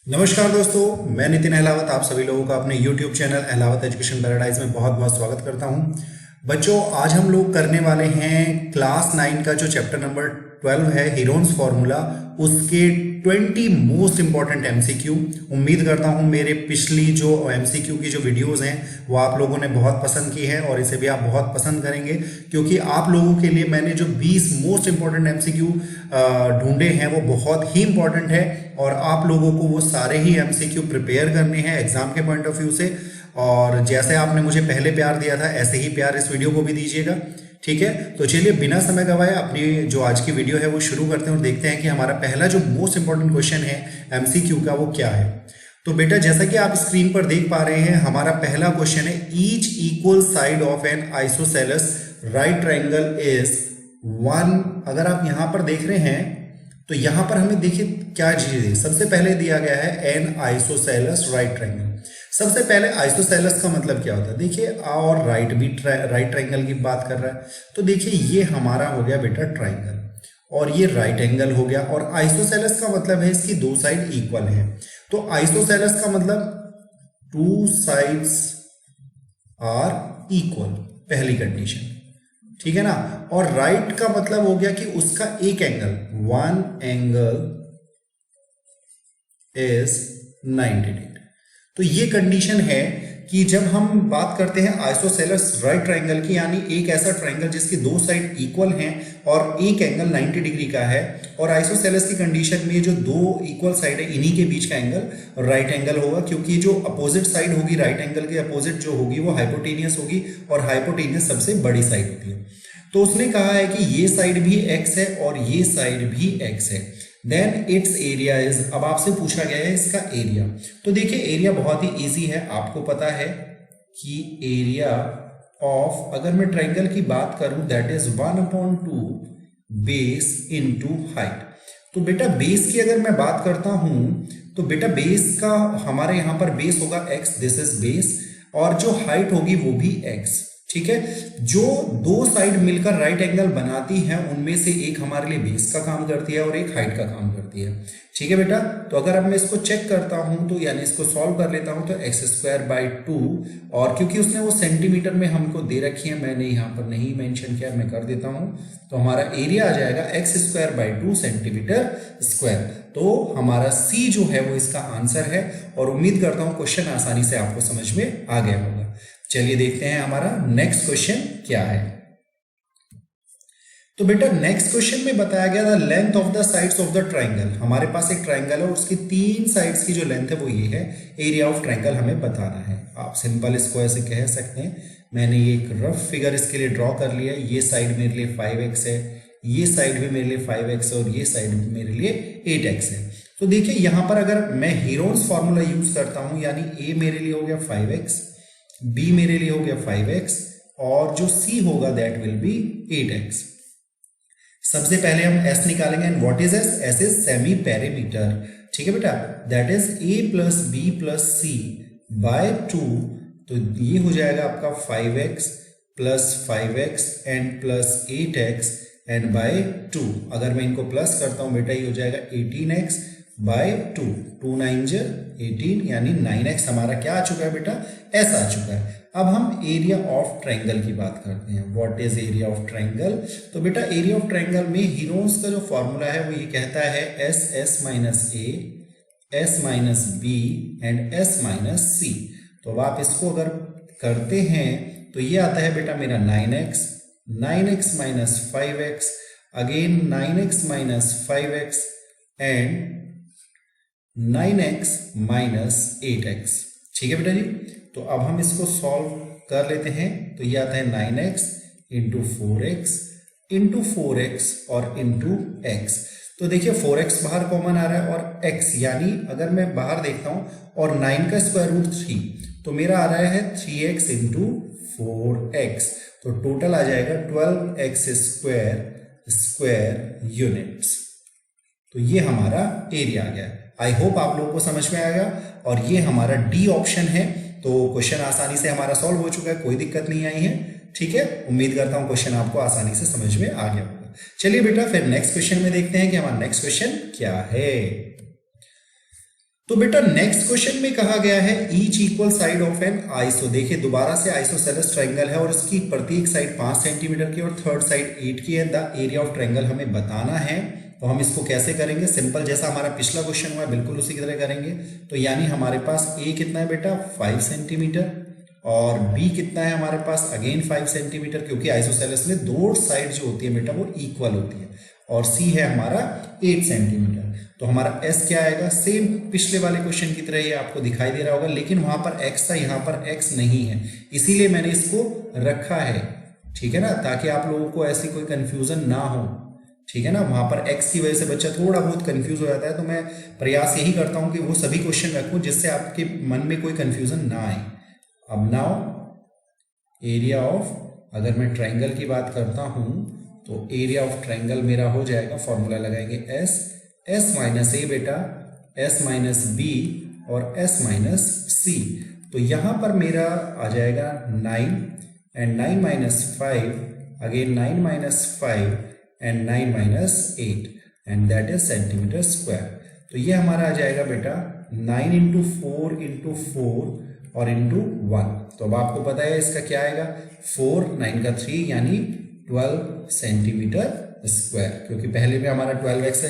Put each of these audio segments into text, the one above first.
नमस्कार दोस्तों, मैं नितिन अहलावत आप सभी लोगों का अपने YouTube channel Ahlawat education paradise में बहुत बहुत स्वागत करता हूं। बच्चों, आज हम लोग करने वाले हैं क्लास 9 का जो चैप्टर नंबर 12 है हीरोन्स फार्मूला, उसके 20 मोस्ट इंपॉर्टेंट MCQ। उम्मीद करता हूं मेरे पिछली जो MCQ की जो वीडियोस हैं वो आप लोगों ने बहुत पसंद की है और इसे भी आप बहुत पसंद करेंगे, क्योंकि आप लोगों के लिए मैंने जो 20 मोस्ट इंपॉर्टेंट MCQ ढूंढे हैं वो बहुत ही इंपॉर्टेंट है और आप लोगों को वो सारे ही MCQ प्रिपेयर करने हैं एग्जाम के पॉइंट ऑफ व्यू से। और जैसे आपने मुझे पहले प्यार दिया था ऐसे ही प्यार इस वीडियो को भी दीजिएगा, ठीक है। तो चलिए बिना समय गवाए अपनी जो आज की वीडियो है वो शुरू करते हैं और देखते हैं कि हमारा पहला जो मोस्ट इंपॉर्टेंट क्वेश्चन है MCQ का वो क्या है। तो बेटा, जैसा कि आप स्क्रीन पर देख पा रहे हैं, हमारा पहला क्वेश्चन है each equal side of an isosceles right triangle is 1। अगर आप यहां पर देख रहे हैं तो यहां पर हमें देखिए क्या चीज है। सबसे पहले दिया गया है एन आइसोसेलेस राइट ट्रायंगल। सबसे पहले आइसोसेलेस का मतलब क्या होता है देखिए, और राइट भी राइट ट्रायंगल की बात कर रहा है। तो देखिए ये हमारा हो गया बेटा ट्रायंगल और ये राइट एंगल हो गया। और आइसोसेलेस का मतलब है इसकी दो साइड इक्वल है। तो आइसोसेलेस का मतलब टू साइड्स आर इक्वल, पहली कंडीशन, ठीक है ना। और राइट का मतलब हो गया कि उसका एक angle, one angle is 90 degree. तो ये कंडीशन है कि जब हम बात करते हैं आइसोसेलेस राइट ट्रायंगल की, यानी एक ऐसा ट्रायंगल जिसकी दो साइड इक्वल हैं और एक एंगल 90 डिग्री का है, और आइसोसेलेस की कंडीशन में जो दो इक्वल साइड है इन्हीं के बीच का एंगल राइट एंगल होगा, क्योंकि जो अपोजिट साइड होगी राइट एंगल के अपोजिट जो होगी वो हाइपोटेनियस होगी और हाइपोटेनियस सबसे बड़ी साइड होती है। तो उसने कहा है कि ये साइड भी x है और ये साइड भी x है, देन इट्स एरिया इज। अब आपसे पूछा गया है इसका एरिया। तो देखिए एरिया बहुत ही इजी है, आपको पता है कि एरिया ऑफ, अगर मैं ट्रायंगल की बात करूं, that is 1/2 base into height. तो बेटा बेस की अगर मैं बात करता हूं तो बेटा बेस का हमारे यहां पर बेस होगा x, दिस इज बेस, और जो हाइट होगी वो भी x, ठीक है। जो दो साइड मिलकर राइट एंगल बनाती हैं उनमें से एक हमारे लिए बेस का काम करती है और एक हाइट का काम करती है, ठीक है बेटा। तो अगर अब मैं इसको चेक करता हूं तो यानी इसको सॉल्व कर लेता हूं तो x²/2, और क्योंकि उसने वो सेंटीमीटर में हमको दे रखी है, मैंने यहां पर नहीं मेंशन किया, मैं कर देता हूं, तो हमारा एरिया आ जाएगा x²/2 सेंटीमीटर स्क्वायर। तो हमारा C जो है वो इसका आंसर है और उम्मीद करता हूं क्वेश्चन आसानी से आपको समझ में आ गया होगा। चलिए देखते हैं हमारा नेक्स्ट क्वेश्चन क्या है। तो बेटा नेक्स्ट क्वेश्चन में बताया गया था length of the sides of the triangle. हमारे पास एक ट्रायंगल है और उसकी तीन साइड्स की जो लेंथ है वो ये है। एरिया ऑफ ट्रायंगल हमें बताना है। आप सिंपल इसको ऐसे कह सकते हैं, मैंने ये एक रफ फिगर इसके लिए ड्रॉ कर लिया है। ये साइड मेरे लिए 5x है, ये साइड भी मेरे लिए 5x है और ये साइड भी मेरे लिए 8x है। तो देखिए यहां पर अगर मैं हीरोन्स फॉर्मूला यूज करता हूं, यानी a मेरे लिए हो गया 5x, b मेरे लिए हो गया 5x और जो c होगा दैट विल बी 8x। सबसे पहले हम s निकालेंगे and what is s? s is semi perimeter, ठीक है बेटा, that is a plus b plus c by 2। तो ये हो जाएगा आपका 5x plus 5x and plus 8x and by 2। अगर मैं इनको प्लस करता हूं बेटा ये हो जाएगा 18x बाय 2, 2 9 18, यानी 9x हमारा क्या आ चुका है बेटा? s आ चुका है। अब हम एरिया ऑफ ट्रायंगल की बात करते हैं। What is area of triangle? तो बेटा एरिया ऑफ ट्रायंगल में हीरोन्स का जो फॉर्मूला है वो ये कहता है s minus a, s minus b and s minus c। तो अब आप इसको अगर करते हैं तो ये आता है बेटा मेरा 9x minus 5x, again 9x minus 5x and 9x minus 8x, ठीक है बेटा जी। तो अब हम इसको सॉल्व कर लेते हैं। तो ये आता है 9x इंटू 4x और इंटू x। तो देखिए 4x बाहर कॉमन आ रहा है और x, यानी अगर मैं बाहर देखता हूं और 9 का स्क्वायर रूट 3, तो मेरा आ रहा है 3x इंटू 4x। तो टोटल आ जाएगा 12x स्क्वायर यूनिट्स। तो ये हमारा एरिया आ गया। आई होप आप लोगों को समझ में आएगा। और ये हमारा डी ऑप्शन है। तो क्वेश्चन आसानी से हमारा सॉल्व हो चुका है, कोई दिक्कत नहीं आई है, ठीक है। उम्मीद करता हूं क्वेश्चन आपको आसानी से समझ में आ गया होगा। चलिए बेटा फिर नेक्स्ट क्वेश्चन में देखते हैं कि हमारा नेक्स्ट क्वेश्चन क्या है। तो बेटा नेक्स्ट क्वेश्चन में कहा गया है each equal side of an iso. देखिए दोबारा से आइसोसेलेस ट्रायंगल है और इसकी प्रत्येक साइड 5 सेंटीमीटर की और थर्ड साइड 8 की है। द एरिया ऑफ ट्रायंगल हमें बताना है। तो हम इसको कैसे करेंगे, सिंपल जैसा हमारा पिछला क्वेश्चन हुआ बिल्कुल उसी की तरह करेंगे। तो यानी हमारे पास ए कितना है बेटा 5 सेंटीमीटर और बी कितना है हमारे पास अगेन 5 सेंटीमीटर, क्योंकि आइसोसेलेस में दो साइड जो होती है बेटा वो इक्वल होती है। और सी है हमारा 8 सेंटीमीटर। तो हमारा एस क्या आएगा, सेम पिछले वाले क्वेश्चन की तरह ये आपको दिखाई दे रहा होगा, लेकिन वहां पर एक्स था यहाँ पर एक्स नहीं है, इसीलिए मैंने इसको रखा है, ठीक है ना, ताकि आप लोगों को ऐसी कोई कंफ्यूजन ना हो, ठीक है ना। वहां पर एक्स की वजह से बच्चा थोड़ा बहुत कंफ्यूज हो जाता है, तो मैं प्रयास यही करता हूं कि वो सभी क्वेश्चन रखूं जिससे आपके मन में कोई कंफ्यूजन ना आए। अब नाउ एरिया ऑफ, अगर मैं ट्रायंगल की बात करता हूं तो एरिया ऑफ ट्रायंगल मेरा हो जाएगा, फॉर्मूला लगाएंगे एस माइनस ए बेटा, एस माइनस बी और एस माइनस सी। तो यहां पर मेरा आ जाएगा 9 and 9 minus 5, again 9 minus 5 and 9 minus 8 and that is centimetre square. तो ये हमारा आ जाएगा बेटा 9 इंटू 4 इंटू 4 और इंटू 1। तो अब आपको पता है इसका क्या आएगा, 4 9 का 3 यानी 12 सेंटीमीटर स्क्वायर, क्योंकि पहले में हमारा 12x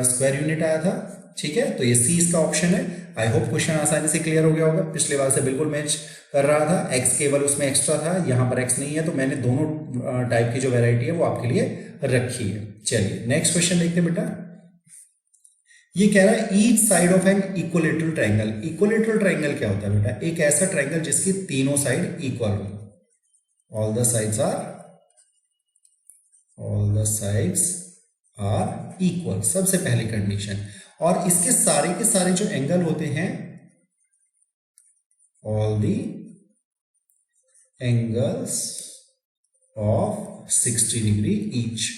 स्क्वायर यूनिट आया था, ठीक है। तो ये सी इसका ऑप्शन है। आई होप क्वेश्चन आसानी से क्लियर हो गया होगा, पिछले बार से बिल्कुल मैच कर रहा था। एक्स केवल उसमें एक्स्ट्रा था, यहाँ पर एक्स नहीं है, तो मैंने दोनों टाइप की जो वेराइटी है वो आपके लिए रखी है। चलिए नेक्स्ट क्वेश्चन देखते हैं बेटा। ये कह रहा है each side of an equilateral triangle. Equilateral triangle क्या होता है बेटा, एक ऐसा ट्रायंगल जिसकी तीनों साइड इक्वल हो, all the sides are equal, सबसे पहली कंडीशन। और इसके सारे के सारे जो एंगल होते हैं, all the angles of 60 degree each,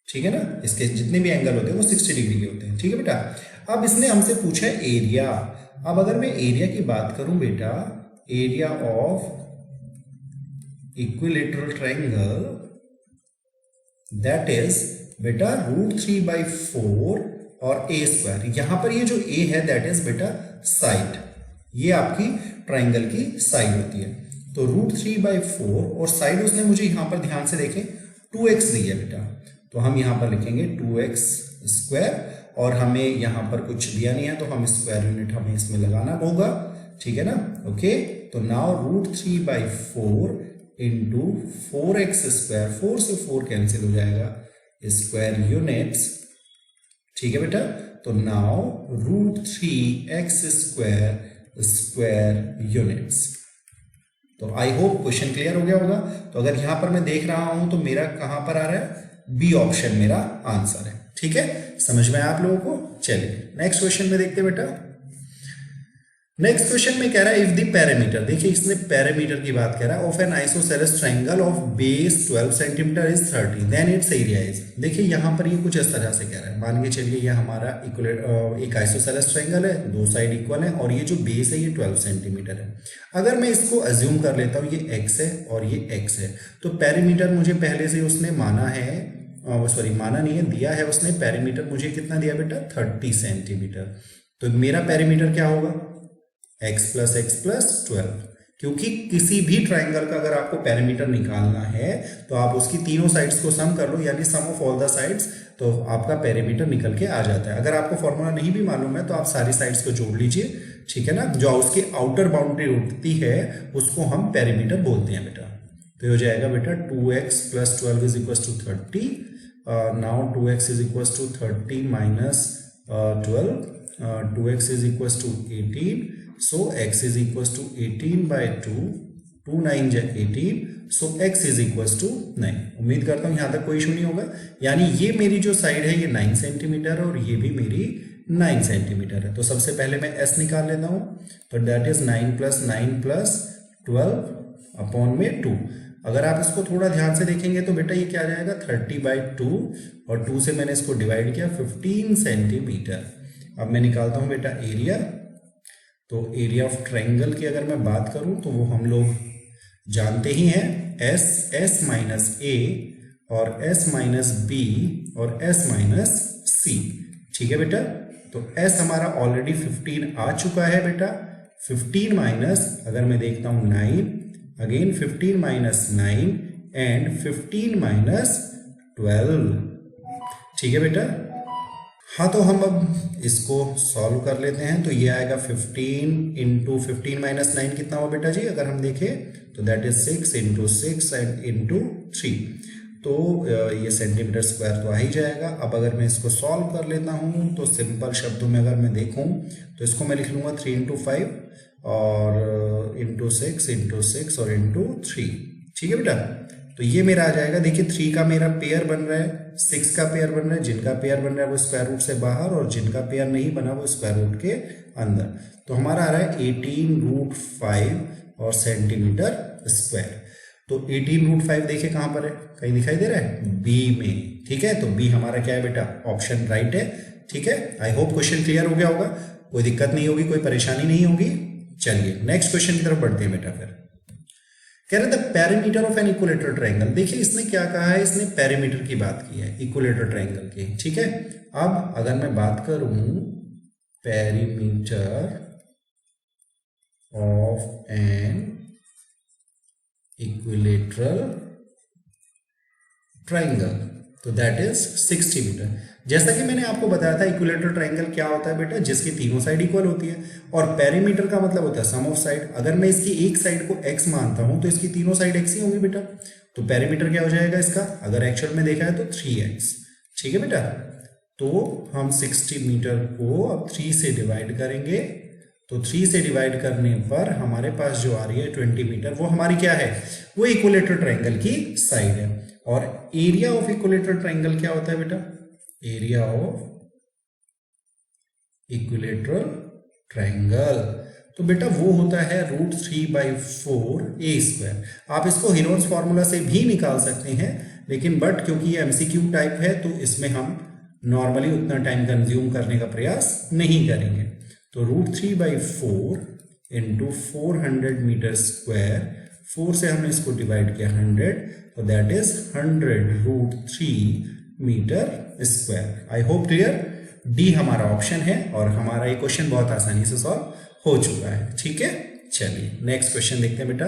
ठीक है ना। इसके जितने भी एंगल होते हैं वो 60 डिग्री के होते हैं, ठीक है बेटा। अब इसने हमसे पूछा है एरिया। अब अगर मैं एरिया की बात करूं बेटा, area of equilateral triangle that is बेटा √3/4 और a स्क्वायर। यहां पर ये जो a है दैट इज बेटा साइड, ये आपकी ट्रायंगल की साइड होती है। तो √3/4 और साइड उसने मुझे यहां पर ध्यान से देखें 2x दी है बेटा, तो हम यहां पर लिखेंगे 2x स्क्वायर, और हमें यहां पर कुछ दिया नहीं है तो हम स्क्वायर यूनिट हमें इसमें लगाना होगा, ठीक है ना। ओके, तो नाउ √3/4 इंटू 4x स्क्वायर, 4 से 4 कैंसिल हो जाएगा, स्क्वायर यूनिट्स, ठीक है बेटा। तो now √3x square square units. तो आई होप क्वेश्चन क्लियर हो गया होगा। तो अगर यहां पर मैं देख रहा हूं तो मेरा कहां पर आ रहा है, बी ऑप्शन मेरा आंसर है, ठीक है। समझ में आया आप लोगों को। चलिए नेक्स्ट क्वेश्चन में देखते हैं बेटा। नेक्स्ट क्वेश्चन में कह रहा है इफ द पैरामीटर, देखिए इसने पैरामीटर की बात कह रहा है, of an isosceles triangle of base 12 centimetre is 30 then its area is. देखिए यहां पर ये कुछ इस तरह से कह रहा है, मान के चलिए ये हमारा एक आइसोसेलेस ट्रायंगल है, दो साइड इक्वल है और ये जो बेस है ये 12 सेंटीमीटर है। अगर मैं इसको अज्यूम कर लेता हूँ ये x है और ये x है, तो पैरामीटर मुझे पहले से उसने माना है, सॉरी माना नहीं है, दिया है उसने। पैरामीटर मुझे कितना दिया बेटा 30 सेंटीमीटर। तो मेरा पैरामीटर क्या होगा x प्लस 12, क्योंकि किसी भी ट्रायंगल का अगर आपको पैरामीटर निकालना है तो आप उसकी तीनों साइड्स को सम कर लो, यानी सम ऑफ ऑल द साइड्स, तो आपका पैरामीटर निकल के आ जाता है। अगर आपको फॉर्मूला नहीं भी मालूम है तो आप सारी साइड्स को जोड़ लीजिए, ठीक है ना। जो उसकी आउटर बाउंड्री उठती है उसको हम पैरामीटर बोलते हैं बेटा। तो हो जाएगा बेटा 2x + 12 is equal to 30। Now 2x is equal to 30 minus 12, 2x is equal to 18, so x is equals to 18/2, 2 9 जा 18, so x is equals to 9। उम्मीद करता हूं यहां तक कोई इशू नहीं होगा। यानी ये मेरी जो साइड है ये 9 सेंटीमीटर और ये भी मेरी 9 सेंटीमीटर है। तो सबसे पहले मैं s निकाल लेता हूं, तो दैट इज 9 + 9 + 12 अपॉन में 2। अगर आप इसको थोड़ा ध्यान से देखेंगे तो बेटा ये क्या आ जाएगा 30/2, और 2 से मैंने इसको डिवाइड किया 15 सेंटीमीटर। अब मैं निकालता हूं बेटा एरिया। तो एरिया ऑफ ट्रायंगल की अगर मैं बात करूं तो वो हम लोग जानते ही हैं, s माइनस a और s माइनस b और s माइनस c, ठीक है बेटा। तो s हमारा ऑलरेडी 15 आ चुका है बेटा। 15 माइनस, अगर मैं देखता हूं 9, अगेन 15 माइनस 9 एंड 15 माइनस 12। ठीक है बेटा। हाँ, तो हम अब इसको सॉल्व कर लेते हैं। तो ये आएगा 15 इंटू 15 माइनस 9 कितना हुआ बेटा जी, अगर हम देखें तो that is 6 into 6 and into 3। तो ये सेंटीमीटर स्क्वायर तो आ ही जाएगा। अब अगर मैं इसको सॉल्व कर लेता हूँ तो सिंपल शब्दों में अगर मैं देखूँ तो इसको मैं लिख लूँगा 3 इंटू 5 और इंटू 6 इंटू 6 और इंटू 3। ठीक है बेटा। तो ये मेरा आ जाएगा, देखिए 3 का मेरा पेयर बन रहा है, 6 का पेयर बन रहा है। जिनका पेयर बन रहा है वो स्क्वायर रूट से बाहर और जिनका पेयर नहीं बना वो स्क्वायर रूट के अंदर। तो हमारा आ रहा है 18√5 और सेंटीमीटर स्क्वायर। तो 18√5 देखिए कहां पर है, कहीं दिखाई दे रहा है, बी में। ठीक है, तो बी हमारा क्या है बेटा, ऑप्शन राइट है। ठीक है, आई होप क्वेश्चन क्लियर हो गया होगा, कोई दिक्कत नहीं होगी, कोई परेशानी नहीं होगी। चलिए नेक्स्ट क्वेश्चन की तरफ बढ़ते हैं बेटा। फिर कह रहे थे perimeter of an equilateral triangle. देखिए इसने क्या कहा है, इसने पेरीमीटर की बात की है इक्विलेटरल ट्रायंगल की। ठीक है, अब अगर मैं बात करूं perimeter of an equilateral triangle तो दैट इज 60 मीटर। जैसा कि मैंने आपको बताया था इक्विलेटरल ट्रायंगल क्या होता है बेटा, जिसकी तीनों साइड इक्वल होती है। और पेरीमीटर का मतलब होता है सम ऑफ साइड। अगर मैं इसकी एक साइड को x मानता हूं तो इसकी तीनों साइड x ही होंगी बेटा। तो पेरीमीटर क्या हो जाएगा इसका, अगर एक्चुअल में देखा है तो 3x। ठीक है बेटा, तो हम 60 मीटर को अब 3 से डिवाइड करेंगे। तो 3 से डिवाइड करने पर हमारे पास जो आ रही है 20 मीटर, वो हमारी क्या है, वो इक्विलेटरल ट्रायंगल की साइड है। और एरिया ऑफ इक्विलेटरल ट्रायंगल क्या होता है बेटा, एरिया ऑफ इक्विलेटरल ट्रायंगल तो बेटा वो होता है √3/4a²। आप इसको हीरोन्स फॉर्मूला से भी निकाल सकते हैं, लेकिन बट क्योंकि ये एमसीक्यू टाइप है तो इसमें हम नॉर्मली उतना टाइम कंज्यूम करने का प्रयास नहीं करेंगे। तो √3/4 इंटू 400 मीटर स्क्वायर, 4 से हमने इसको डिवाइड किया 100, तो that is 100√3 metre square. I hope clear. D हमारा ऑप्शन है और हमारा ये क्वेश्चन बहुत आसानी से सॉल्व हो चुका है। ठीक है, चलिए नेक्स्ट क्वेश्चन देखते हैं बेटा।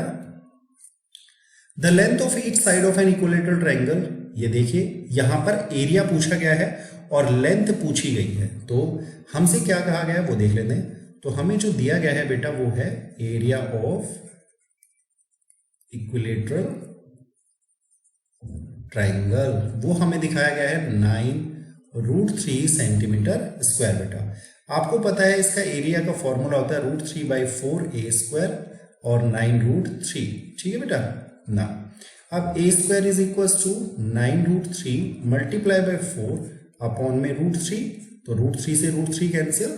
The length of each side of an equilateral triangle. ये देखिए यहां पर एरिया पूछा गया है और लेंथ पूछी गई है। तो हमसे क्या कहा गया है वो देख लेते हैं। तो हमें जो दिया गया है बेटा वो है एरिया ऑफ इक्विलेटरल ट्रायंगल। वो हमें दिखाया गया है 9√3 सेंटीमीटर स्क्वायर बेटा। आपको पता है इसका एरिया का फॉर्मूला होता है √3/4a² और 9√3। ठीक है बेटा ना। अब a² is equal to 9√3 multiply by 4 upon में √3, तो √3 से √3 कैंसिल।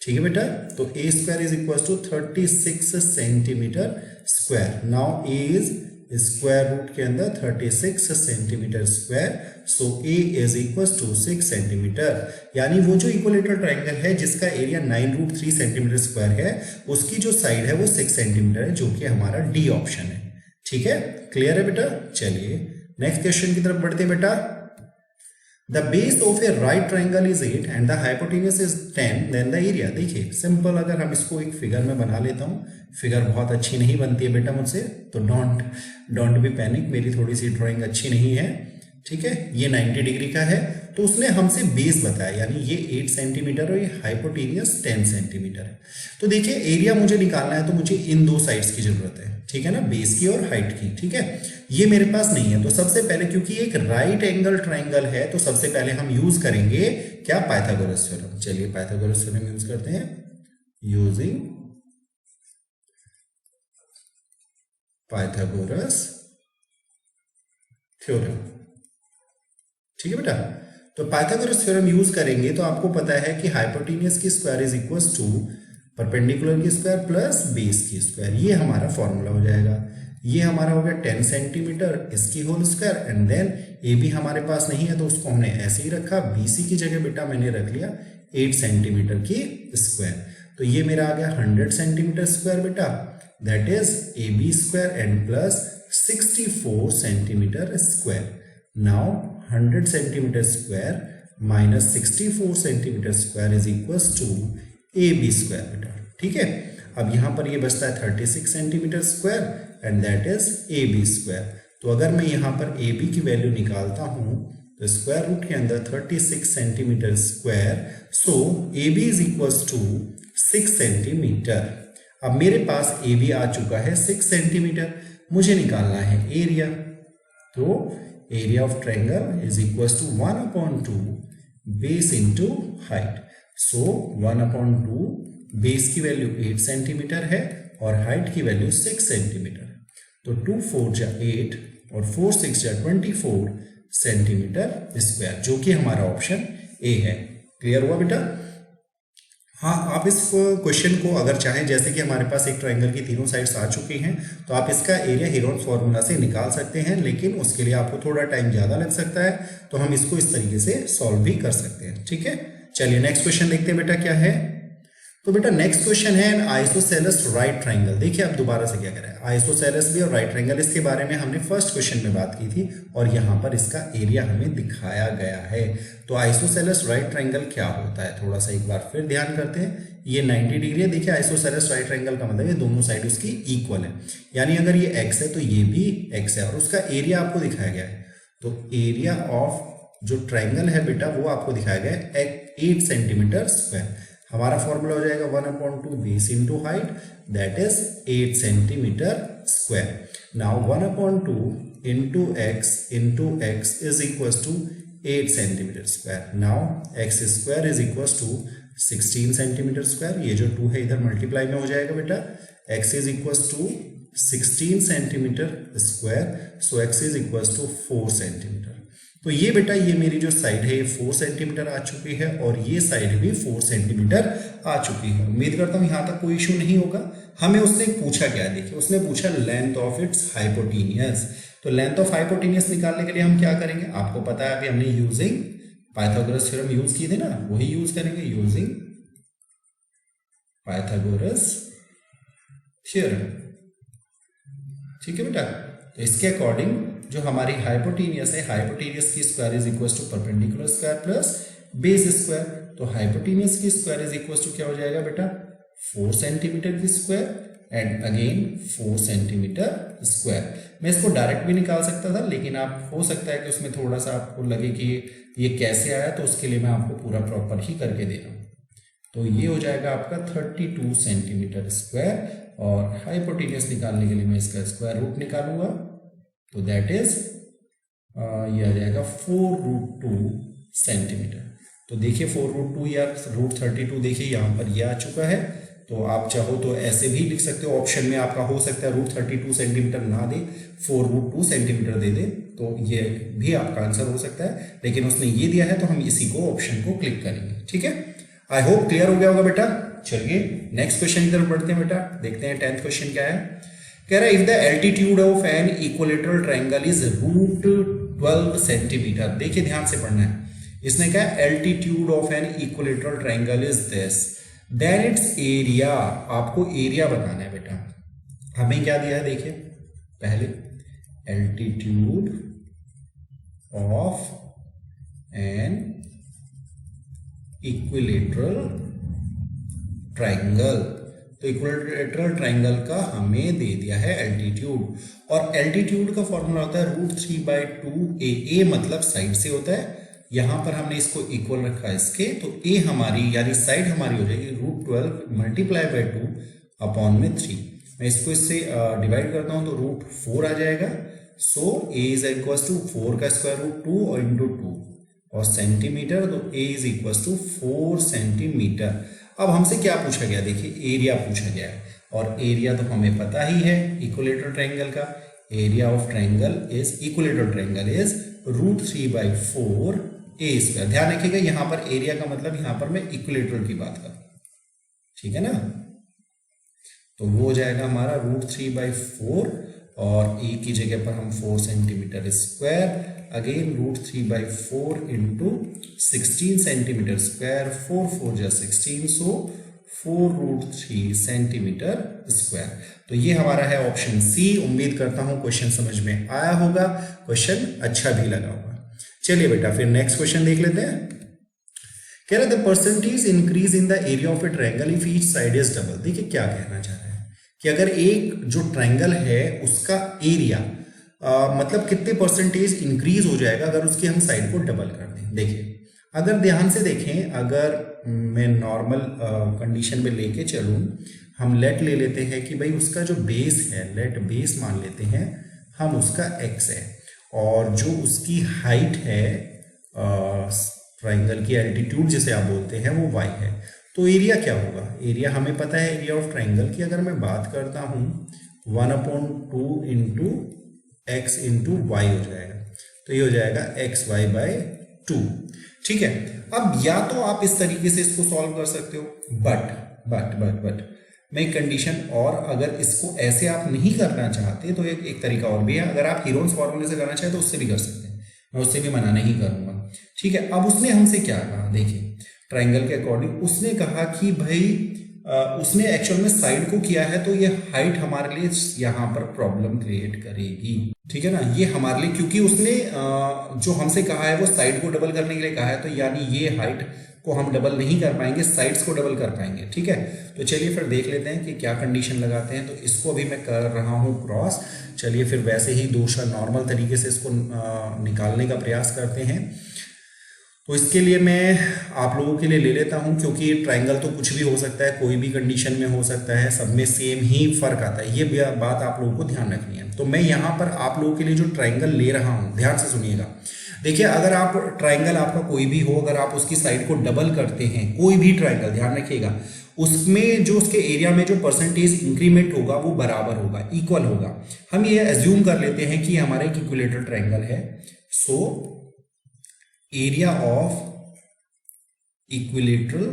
ठीक है बेटा, तो a² is equal to 36 centimetre square. Now a is square root के अंदर 36 centimetre square, so a is equal to 6 centimetre. यानी वो जो इक्विलेटरल ट्रायंगल है जिसका एरिया 9√3 सेंटीमीटर स्क्वायर है, उसकी जो साइड है वो 6 सेंटीमीटर है, जो कि हमारा डी ऑप्शन है। ठीक है, क्लियर है बेटा। चलिए नेक्स्ट क्वेश्चन की तरफ बढ़ते हैं बेटा। The base of a right triangle is 8 and the hypotenuse is 10, then the area. देखिए सिंपल, अगर हम इसको एक फिगर में बना लेता हूं, फिगर बहुत अच्छी नहीं बनती है बेटा मुझसे, तो डोंट बी पैनिक, मेरी थोड़ी सी ड्राइंग अच्छी नहीं है। ठीक है, ये 90 डिग्री का है, तो उसने हमसे बेस बताया, यानी ये 8 सेंटीमीटर और ये हाइपोटेनियस 10 सेंटीमीटर है। तो देखिए एरिया मुझे निकालना है, तो मुझे इन दो साइड्स की जरूरत है। ठीक है ना, बेस की और हाइट की। ठीक है, ये मेरे पास नहीं है, तो सबसे पहले क्योंकि एक राइट एंगल ट्रायंगल है, तो सबसे पहले हम यूज करेंगे क्या, पाइथागोरस थ्योरम। चलिए पाइथागोरस थ्योरम यूज करते हैं, यूजिंग पाइथागोरस थ्योरम। ठीक है बेटा, तो पाइथागोरस थ्योरम यूज करेंगे तो आपको पता है कि हाइपोटेन्यूज की square is equal to perpendicular की स्क्वायर प्लस बेस की स्क्वायर। ये हमारा फॉर्मूला हो जाएगा। ये हमारा हो गया 10 सेंटीमीटर, इसकी whole square, and then A B हमारे पास नहीं है तो उसको हमने ऐसे ही रखा, बीसी की जगह बेटा मैंने रख लिया 8 सेंटीमीटर की स्क्वायर। तो ये मेरा आ गया 100 सेंटीमीटर स्क्वायर बेटा, that is A B square and plus 64 centimetre square. Now 100 centimetre square minus 64 centimetre square is equals to A B square बेटा। ठीक है, अब यहाँ पर ये बचता है 36 centimetre square and that is A B square. तो अगर मैं यहाँ पर ए बी की वैल्यू निकालता हूँ तो स्क्वायर रूट के अंदर 36 centimetre square, so A B is equals to 6 centimetre. अब मेरे पास ए बी आ चुका है 6 सेंटीमीटर, मुझे निकालना है एरिया। तो area of triangle is equals to 1/2 base into height. So 1/2 base की वैल्यू 8 सेंटीमीटर है और हाइट की वैल्यू 6 सेंटीमीटर। तो 2 4 जा 8 और 4 6 जा 24 सेंटीमीटर स्क्वायर, जो कि हमारा ऑप्शन ए है। क्लियर हुआ बेटा? हाँ, आप इस क्वेश्चन को अगर चाहें, जैसे कि हमारे पास एक ट्रायंगल की तीनों साइड्स आ चुकी हैं, तो आप इसका एरिया हेरोन फॉर्मूला से निकाल सकते हैं, लेकिन उसके लिए आपको थोड़ा टाइम ज़्यादा लग सकता है, तो हम इसको इस तरीके से सॉल्व भी कर सकते हैं। ठीक है, चलिए नेक्स्ट क्वेश्चन देखते हैं बेटा क्या है। तो बेटा नेक्स्ट क्वेश्चन है एन आइसोसेलेस राइट ट्रायंगल। देखिए अब दोबारा से क्या करें, आइसोसेलेस भी और राइट ट्रायंगल, इसके बारे में हमने फर्स्ट क्वेश्चन में बात की थी और यहाँ पर इसका एरिया हमें दिखाया गया है। तो आइसोसेलेस राइट ट्रायंगल क्या होता है, थोड़ा सा एक बार फिर ध्यान करते हैं। ये 90 डिग्री है। देखिए आइसोसेलेस राइट ट्रायंगल का मतलब ये दोनों साइड उसकी इक्वल है, यानी अगर ये एक्स है तो ये भी एक्स है और उसका एरिया आपको दिखाया गया है। तो एरिया ऑफ जो ट्रायंगल है बेटा वो आपको दिखाया गया है 8 सेंटीमीटर स्क्वायर। हमारा फॉर्मूला हो जाएगा 1/2 base into height, that is 8 centimetre square. Now 1/2 into X is equal to 8 centimetre square. Now X square is equal to 16 centimetre square. ये जो 2 है इधर मल्टीप्लाई में हो जाएगा बेटा। X is equal to 16 centimetre square, so X is equal to 4 centimetre. तो ये बेटा ये मेरी जो साइड है ये 4 सेंटीमीटर आ चुकी है और ये साइड भी 4 सेंटीमीटर आ चुकी है। उम्मीद करता हूं यहां तक कोई इशू नहीं होगा। हमें उसने पूछा क्या, देखिए उसने पूछा लेंथ ऑफ इट्स हाइपोटेनियस। तो लेंथ ऑफ हाइपोटेनियस निकालने के लिए हम क्या करेंगे, आपको पता है अभी हमने यूजिंग पाइथागोरस थ्योरम यूज किए थे ना, वही यूज करेंगे, यूजिंग पाइथागोरस थ्योरम। ठीक है बेटा, तो इसके अकॉर्डिंग जो हमारी हाइपोटेनियस है, हाइपोटेनियस की square is equal to perpendicular square plus base square. तो हाइपोटेनियस की स्क्वायर इज इक्वल टू क्या हो जाएगा बेटा, 4 सेंटीमीटर की square and again 4 centimetre square. मैं इसको डायरेक्ट भी निकाल सकता था, लेकिन आप हो सकता है कि उसमें थोड़ा सा आपको लगे कि ये कैसे आया, तो उसके लिए मैं आपको पूरा प्रॉपर ही करके दे रहा हूँ। तो ये हो जाएगा आपका 32 सेंटीमीटर स्क्वायर और हाइपोटेनियस निकालने के लिए मैं इसका स्क्वायर रूट निकालूंगा, तो दैट इज ये आ जाएगा 4√2 सेंटीमीटर। तो देखिए 4√2 या √32 देखिए यहाँ पर ये आ चुका है। तो आप चाहो तो ऐसे भी लिख सकते हो, ऑप्शन में आपका हो सकता है √32 सेंटीमीटर ना दे, 4√2 सेंटीमीटर दे दे, तो ये भी आपका आंसर हो सकता है, लेकिन उसने ये दिया है तो हम इसी को ऑप्शन को क्लिक करेंगे। ठीक है, आई होप क्लियर हो गया होगा बेटा। चलिए नेक्स्ट क्वेश्चन की तरफ बढ़ते हैं बेटा, देखते हैं 10th क्वेश्चन क्या है। कह रहा है if the altitude of an equilateral triangle is √12 centimetre. देखिए ध्यान से पढ़ना है, इसने कहा altitude of an equilateral triangle is this, then its area. आपको एरिया बताना है बेटा। हमें क्या दिया है देखिए, पहले altitude of an equilateral triangle. तो इक्विलेटरल ट्रायंगल का हमें दे दिया है एल्टीट्यूड, और एल्टीट्यूड का फॉर्मूला होता है √3/2 ए मतलब साइड से होता है। यहां पर हमने इसको इक्वल रखा है इसके, तो ए हमारी यानी साइड हमारी हो जाएगी √12 मल्टीप्लाई बाय 2 अपॉन में 3। मैं इसको इससे डिवाइड करता हूं तो √4 आ जाएगा। सो ए इज इक्वल टू 4 का स्क्वायर रूट 2 और इंटू 2 और सेंटीमीटर, तो ए इज इक्वल टू 4 सेंटीमीटर। अब हमसे क्या पूछा गया, देखिए एरिया पूछा गया है, और एरिया तो हमें पता ही है इक्विलेटरल ट्रायंगल का। Area of triangle is equilateral triangle is √3/4 A square. ध्यान रखिएगा यहां पर एरिया का मतलब यहां पर मैं इक्विलेटरल की बात कर रहा हूं, ठीक है ना। तो वो हो जाएगा हमारा √3/4 और ए की जगह पर हम 4 centimetre square, again √3/4 into 16 centimetre square, 4 4 जा 16, सो 4√3 सेंटीमीटर स्क्वायर। तो ये हमारा है ऑप्शन सी। उम्मीद करता हूं क्वेश्चन समझ में आया होगा, क्वेश्चन अच्छा भी लगा होगा। चलिए बेटा फिर नेक्स्ट क्वेश्चन देख लेते हैं। कह रहे the percentage increase in the area of A triangle if each side is double. देखिए क्या कहना चाह रहे हैं कि अगर एक जो ट्रायंगल है उसका एरिया मतलब कितने परसेंटेज इंक्रीज हो जाएगा अगर उसकी हम साइड को डबल कर दें। देखिए अगर ध्यान से देखें, अगर मैं नॉर्मल कंडीशन में लेके चलूं, हम लेट ले लेते हैं कि भाई उसका जो बेस है, लेट बेस मान लेते हैं हम, उसका x है और जो उसकी हाइट है ट्राइंगल की एल्टीट्यूड जिसे आप बोलते हैं वो y है। तो एरिया क्या होगा? एरिया हमें पता है एरिया ऑफ ट्राइंगल की अगर मैं बात करता हूं 1/2 इंटू एक्स इंटू वाई हो जाएगा, तो ये हो जाएगा xy/2। ठीक है, अब या तो आप इस तरीके से इसको सॉल्व कर सकते हो, बट मैं एक कंडीशन, और अगर इसको ऐसे आप नहीं करना चाहते तो एक तरीका और भी है। अगर आप हीरोन्स फॉर्मूले से करना चाहे तो उससे भी कर सकते हैं, मैं उससे भी मना नहीं करूंगा। ठीक है, अब उसने हमसे क्या कहा, देखिए ट्राइंगल के अकॉर्डिंग उसने कहा कि भाई उसने एक्चुअल में साइड को किया है तो ये हाइट हमारे लिए यहाँ पर प्रॉब्लम क्रिएट करेगी। ठीक है ना, ये हमारे लिए, क्योंकि उसने जो हमसे कहा है वो साइड को डबल करने के लिए कहा है, तो यानी ये हाइट को हम डबल नहीं कर पाएंगे, साइड्स को डबल कर पाएंगे। ठीक है, तो चलिए फिर देख लेते हैं कि क्या कंडीशन लगाते हैं। तो इसको अभी मैं कर रहा हूँ क्रॉस। चलिए फिर वैसे ही दूसरा नॉर्मल तरीके से इसको निकालने का प्रयास करते हैं। तो इसके लिए मैं आप लोगों के लिए ले लेता हूं, क्योंकि ट्राइंगल तो कुछ भी हो सकता है, कोई भी कंडीशन में हो सकता है, सब में सेम ही फर्क आता है, ये बात आप लोगों को ध्यान रखनी है। तो मैं यहाँ पर आप लोगों के लिए जो ट्राइंगल ले रहा हूँ, ध्यान से सुनिएगा। देखिए अगर आप ट्राइंगल आपका कोई भी हो, अगर आप उसकी साइड को डबल करते हैं, कोई भी ट्राइंगल, ध्यान रखिएगा, उसमें जो उसके एरिया में जो परसेंटेज इंक्रीमेंट होगा वो बराबर होगा, इक्वल होगा। हम ये एज्यूम कर लेते हैं कि हमारा एक इक्विलेटरल ट्राइंगल है। सो area of equilateral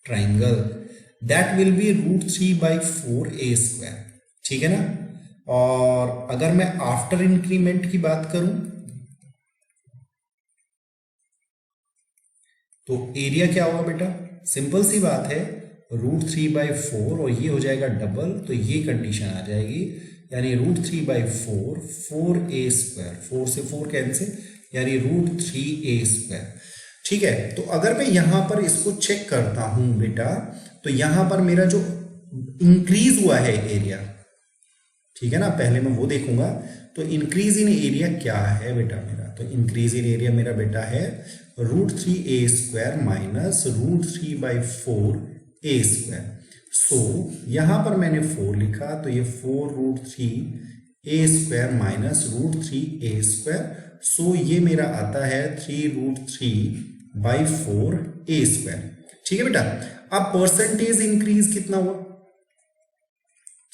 triangle that will be √3/4a²। ठीक है ना, और अगर मैं आफ्टर इंक्रीमेंट की बात करूं तो एरिया क्या होगा बेटा, सिंपल सी बात है, √3/4 और ये हो जाएगा डबल, तो ये कंडीशन आ जाएगी, यानी √3/4 4a², 4 से 4 कैंसिल, यानी √3a²। ठीक है, तो अगर मैं यहां पर इसको चेक करता हूं बेटा, तो यहां पर मेरा जो इंक्रीज हुआ है एरिया, ठीक है ना, पहले मैं वो देखूंगा। तो इंक्रीज इन एरिया क्या है बेटा मेरा, तो इंक्रीज इन एरिया मेरा बेटा है √3a² माइनस √3/4a²। सो यहां पर मैंने 4 लिखा, तो ये 4√3a² माइनस √3a²। सो ये मेरा आता है 3√3/4a²। ठीक है बेटा, अब परसेंटेज इंक्रीज कितना हुआ?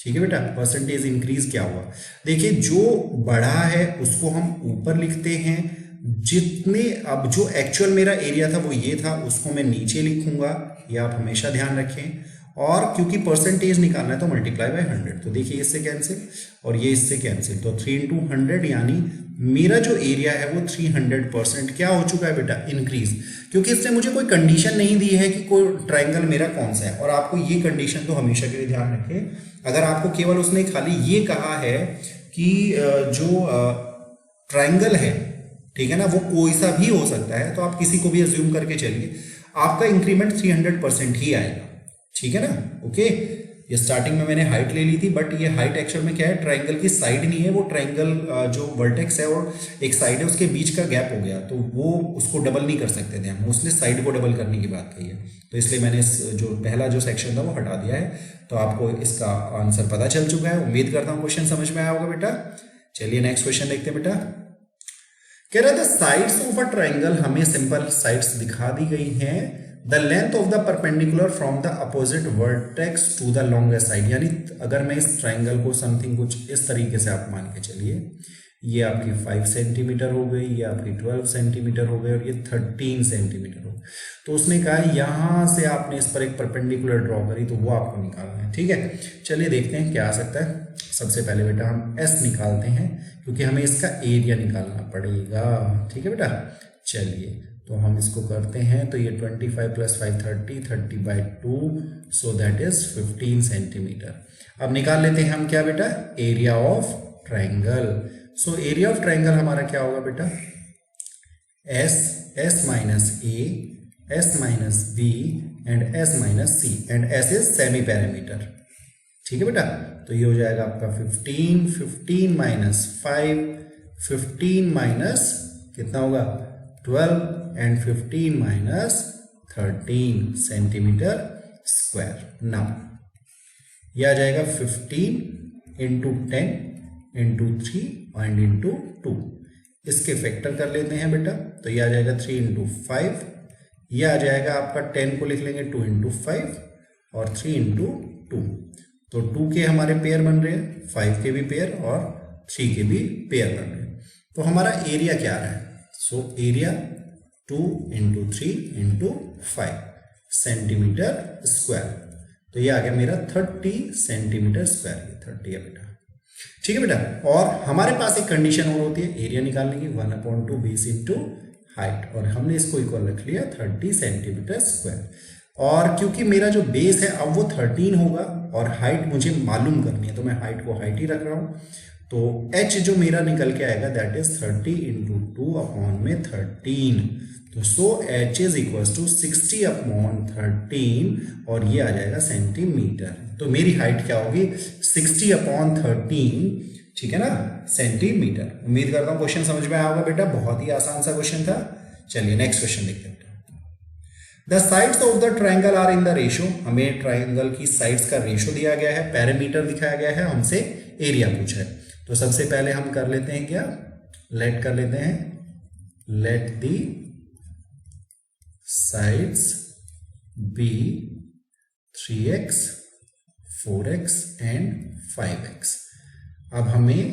ठीक है बेटा, परसेंटेज इंक्रीज क्या हुआ, देखिए जो बढ़ा है उसको हम ऊपर लिखते हैं, जितने, अब जो एक्चुअल मेरा एरिया था वो ये था, उसको मैं नीचे लिखूंगा, ये आप हमेशा ध्यान रखें। और क्योंकि परसेंटेज निकालना है तो मल्टीप्लाई बाय 100, तो देखिए इससे कैंसिल और ये इससे कैंसिल, तो 3 × 100, यानी मेरा जो एरिया है वो 300% क्या हो चुका है बेटा, इंक्रीज। क्योंकि इसने मुझे कोई कंडीशन नहीं दी है कि कोई ट्राइंगल मेरा कौन सा है, और आपको ये कंडीशन तो हमेशा के लिए ध्यान रखें। अगर आपको केवल उसने खाली ये कहा है कि जो ट्राइंगल है, ठीक है ना, वो कोई सा भी हो सकता है, तो आप किसी को भी अज्यूम करके चलिए, आपका इंक्रीमेंट 300% ही आएगा। ठीक है ना, ओके। ये स्टार्टिंग में मैंने हाइट ले ली थी, बट ये हाइट एक्चुअल में क्या है, ट्राइंगल की साइड नहीं है, वो ट्राइंगल जो वर्टेक्स है और एक साइड है उसके बीच का गैप हो गया, तो वो उसको डबल नहीं कर सकते थे हम, उसने साइड को डबल करने की बात कही है, तो इसलिए मैंने जो पहला जो सेक्शन था वो हटा दिया है। तो आपको इसका आंसर पता चल चुका है, उम्मीद करता हूँ क्वेश्चन समझ में आया होगा बेटा। चलिए नेक्स्ट क्वेश्चन देखते हैं बेटा। कह रहा था साइड्स ऑफ अ ट्राइंगल, हमें सिंपल साइड्स दिखा दी गई हैं। The length of the perpendicular from the opposite vertex to the longest side, यानी अगर मैं इस ट्राइंगल को समथिंग कुछ इस तरीके से आप मान के चलिए, ये आपकी 5 सेंटीमीटर हो गई, ये आपकी 12 सेंटीमीटर हो गई और ये 13 सेंटीमीटर हो, तो उसने कहा यहां से आपने इस पर एक परपेंडिकुलर ड्रॉ करी, तो वो आपको निकालना है। ठीक है, चलिए देखते हैं क्या आ सकता है। सबसे पहले बेटा हम एस निकालते हैं, क्योंकि हमें इसका एरिया निकालना पड़ेगा। ठीक है बेटा, चलिए तो हम इसको करते हैं, तो ये 25 + 5 30/2, सो दैट इज 15 सेंटीमीटर। अब निकाल लेते हैं हम क्या बेटा, area of triangle. So area of triangle हमारा क्या होगा बेटा, S, S minus A, S minus B and S minus C, and S is semi parameter. ठीक है बेटा, तो ये हो जाएगा आपका 15, 15 माइनस 5, 15 माइनस कितना होगा 12 and 15 minus 13 centimetre square. Now ये आ जाएगा 15 इंटू 10 इंटू 3 एंड इंटू 2। इसके फैक्टर कर लेते हैं बेटा, तो ये आ जाएगा 3 इंटू 5, ये आ जाएगा आपका 10 को लिख लेंगे 2 इंटू 5 और 3 इंटू 2। तो 2 के हमारे पेयर बन रहे हैं, 5 के भी पेयर और 3 के भी पेयर बन रहे हैं। तो हमारा एरिया क्या आ रहा है? So area 2 into 3 into 5 centimetre square. तो ये आ गया मेरा 30 सेंटीमीटर स्क्वायर, 30 है बेटा। ठीक है बेटा, और हमारे पास एक कंडीशन और होती है एरिया निकालने की, 1/2 बेस इंटू हाइट, और हमने इसको इक्वल रख लिया 30 सेंटीमीटर स्क्वायर। और क्योंकि मेरा जो बेस है अब वो 13 होगा और हाइट मुझे मालूम करनी है, तो मैं हाइट को हाइट ही रख रहा हूँ। तो h जो मेरा निकल के आएगा दैट इज 30 इंटू 2 अपॉन में 13। तो so h is equal to 60 upon 13 और ये आ जाएगा सेंटीमीटर। तो मेरी हाइट क्या होगी 60 अपॉन 13, ठीक है ना, सेंटीमीटर। उम्मीद करता हूँ क्वेश्चन समझ में आया होगा बेटा, बहुत ही आसान सा क्वेश्चन था। चलिए नेक्स्ट क्वेश्चन देखते हैं। The sides of the triangle are in the ratio, हमें ट्राइंगल की साइड्स का रेशो दिया गया है, पैरामीटर दिखाया गया है, हमसे एरिया पूछा है। तो सबसे पहले हम कर लेते हैं क्या, लेट कर लेते हैं, let the sides be 3x 4x and 5x। अब हमें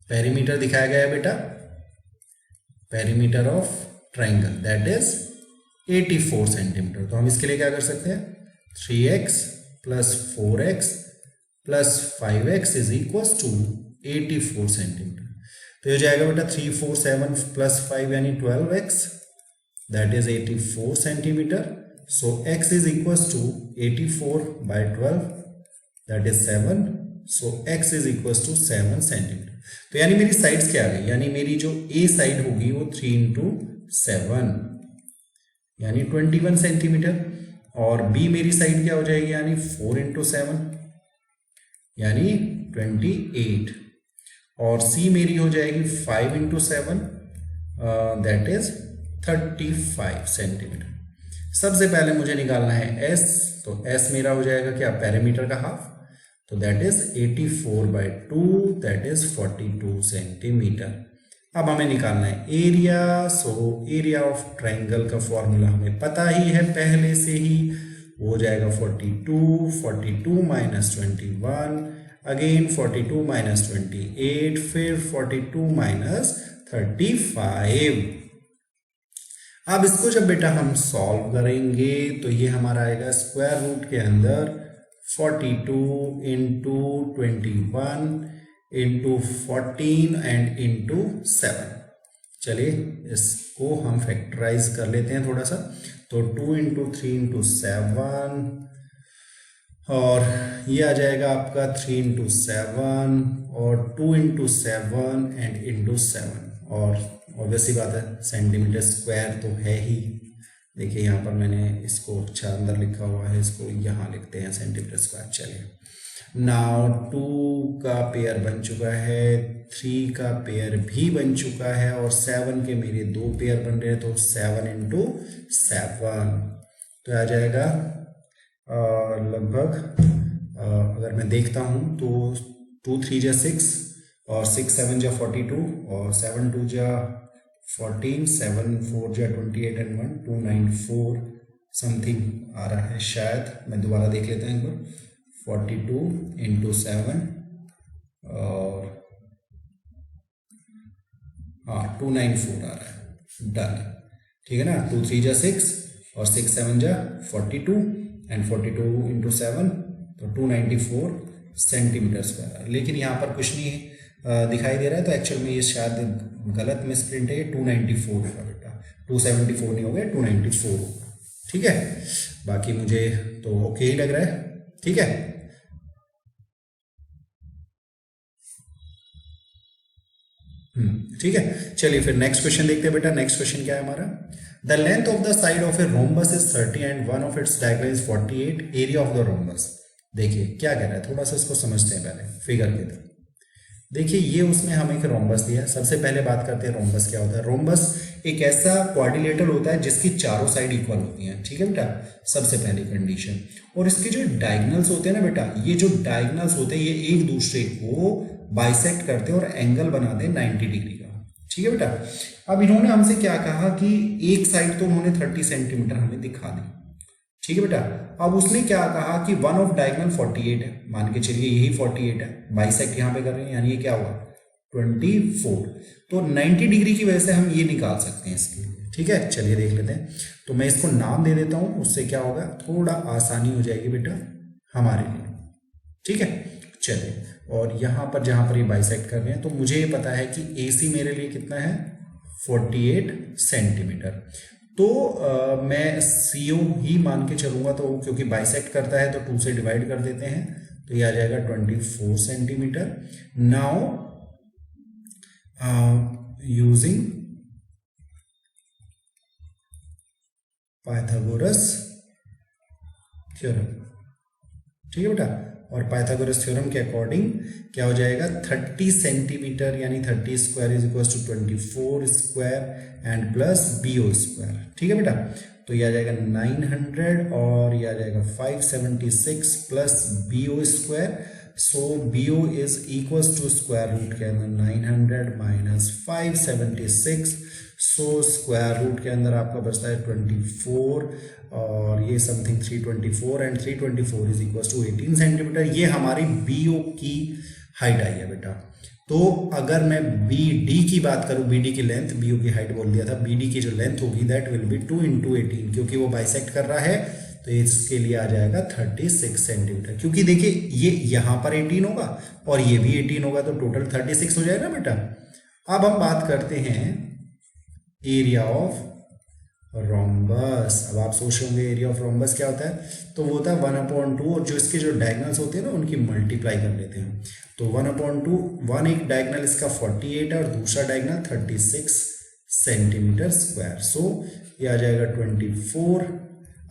पेरीमीटर दिखाया गया है बेटा, perimeter of triangle that is 84 centimetre. तो हम इसके लिए क्या कर सकते हैं, 3x plus 4x plus 5x is equal to 84 centimetre. तो ये जाएगा बेटा 3 4 7 प्लस 5 यानी 12x that is 84 centimetre. So x is equal to 84 by 12 that is 7। So x is equal to 7 centimetre. तो यानी मेरी साइड्स क्या आ गई, यानी मेरी जो a साइड होगी वो 3 इंटू 7 यानी 21 सेंटीमीटर, और B मेरी साइड क्या हो जाएगी यानी 4 इंटू 7 यानी 28, और C मेरी हो जाएगी 5 इंटू 7 दैट इज 35 सेंटीमीटर। सबसे पहले मुझे निकालना है S, तो S मेरा हो जाएगा क्या, पैरामीटर का हाफ, तो that is 84/2 that is 42 centimetre. अब हमें निकालना है area. So area of triangle का फॉर्मूला हमें पता ही है पहले से ही, वो हो जाएगा 42 माइनस 21 अगेन 42 माइनस 28 फिर 42 माइनस 35। अब इसको जब बेटा हम सॉल्व करेंगे तो ये हमारा आएगा स्क्वायर रूट के अंदर 42 इंटू 21 इंटू 14 एंड इंटू 7। चलिए इसको हम फैक्टराइज कर लेते हैं थोड़ा सा। तो 2 इंटू 3 इंटू 7 और ये आ जाएगा आपका 3 इंटू 7 और 2 इंटू 7 एंड इंटू 7, और ऑब्वियसली बात है सेंटीमीटर स्क्वायर तो है ही। देखिए यहाँ पर मैंने इसको अच्छा अंदर लिखा हुआ है, इसको यहाँ लिखते हैं सेंटीमीटर स्क्वायर। चलिए नाउ 2 का पेयर बन चुका है, 3 का पेयर भी बन चुका है और 7 के मेरे 2 पेयर बन रहे हैं, तो 7 इंटू 7 तो आ जाएगा लगभग अगर मैं देखता हूँ तो 2 3 जा 6 और 6 7 जा 42 और 7 2 जा 14 7 4 जा 28 एंड 1 294 समथिंग आ रहा है शायद, मैं दोबारा देख लेता हूँ एक बार। 42 इंटू 7 और हाँ 294 आ रहा है, डन। ठीक है ना, 2 3 जा 6 और 6 7 जा 42 एंड 42 इंटू 7 तो 294 सेंटीमीटर स्क्वायर। लेकिन यहाँ पर कुछ नहीं दिखाई दे रहा है, तो एक्चुअल में ये शायद गलत मिसप्रिंट है, 294 होगा बेटा, 274 नहीं होगा, 294 होगा। ठीक है, बाकी मुझे तो ओके ही लग रहा है। ठीक है, ठीक है। चलिए फिर नेक्स्ट क्वेश्चन देखते हैं बेटा। नेक्स्ट क्वेश्चन क्या है हमारा? The length of the side of a rhombus is 30 and one of its diagonal is 48, area of the rhombus. देखिए क्या कह रहा है, थोड़ा सा इसको समझते हैं पहले फिगर के थ्रू। देखिए ये उसमें हमें एक रोम्बस दिया है। सबसे पहले बात करते हैं रोम्बस क्या होता है। रोम्बस एक ऐसा क्वाड्रिलेटरल होता है जिसकी चारों साइड इक्वल होती हैं, ठीक है बेटा, सबसे पहली कंडीशन। और इसके जो डायगोनल्स होते हैं ना बेटा, ये जो डायगोनल्स होते हैं ये एक दूसरे को बाइसेक्ट करते हैं और एंगल बनाते हैं 90 डिग्री का, ठीक है बेटा। अब इन्होंने हमसे क्या कहा कि एक साइड तो उन्होंने 30 सेंटीमीटर हमें दिखा दी, ठीक है बेटा। अब उसने क्या कहा कि वन ऑफ डायगोनल 48 है, मान के चलिए यही 48 है, बाइसेक्ट यहाँ पे कर रहे हैं, यानी ये क्या हुआ 24। तो 90 डिग्री की वजह से हम ये निकाल सकते हैं इसके लिए, ठीक है। चलिए देख लेते हैं। तो मैं इसको नाम दे देता हूं, उससे क्या होगा, थोड़ा आसानी हो जाएगी बेटा हमारे लिए, ठीक है। चलिए, और यहां पर जहां पर ये बाइसेक्ट कर रहे हैं तो मुझे ये पता है कि AC मेरे लिए कितना है 48 सेंटीमीटर। तो मैं CO ही मान के चलूंगा, तो क्योंकि बाइसेक्ट करता है तो 2 से डिवाइड कर देते हैं, तो ये आ जाएगा 24 centimetre. Now using Pythagoras theorem, ठीक है बेटा। और पाइथागोरस थ्योरम के अकॉर्डिंग क्या हो जाएगा, 30 सेंटीमीटर यानी 30 square is equal to 24 square and plus BO square, ठीक है बेटा। तो ये आ जाएगा 900 और ये आ जाएगा 576 plus BO square. So BO is equal to square root के अंदर 900 माइनस 576, सो स्क्वायर रूट के अंदर आपका बचता है 24 और ये something 324 and 324 is equal to 18 centimetre. ये हमारी BO की हाइट आई है बेटा। तो अगर मैं BD की बात करूं, BD की लेंथ, BO की हाइट बोल दिया था, BD की जो लेंथ होगी दैट विल बी 2 × 18, क्योंकि वो बाइसेक्ट कर रहा है तो इसके लिए आ जाएगा 36 सेंटीमीटर। क्योंकि देखिए ये यहां पर 18 होगा और ये भी 18 होगा, तो टोटल 36 हो जाएगा बेटा। अब हम बात करते हैं एरिया ऑफ रोम्बस। अब आप सोच रहे होंगे एरिया ऑफ रोम्बस क्या होता है, तो वो होता है 1/2, और जो इसके जो डायगोनल्स होते हैं ना उनकी मल्टीप्लाई कर लेते हैं। तो 1/2, वन एक डायगोनल इसका 48 है और दूसरा डायगोनल 36 सेंटीमीटर स्क्वायर। सो ये आ जाएगा 24।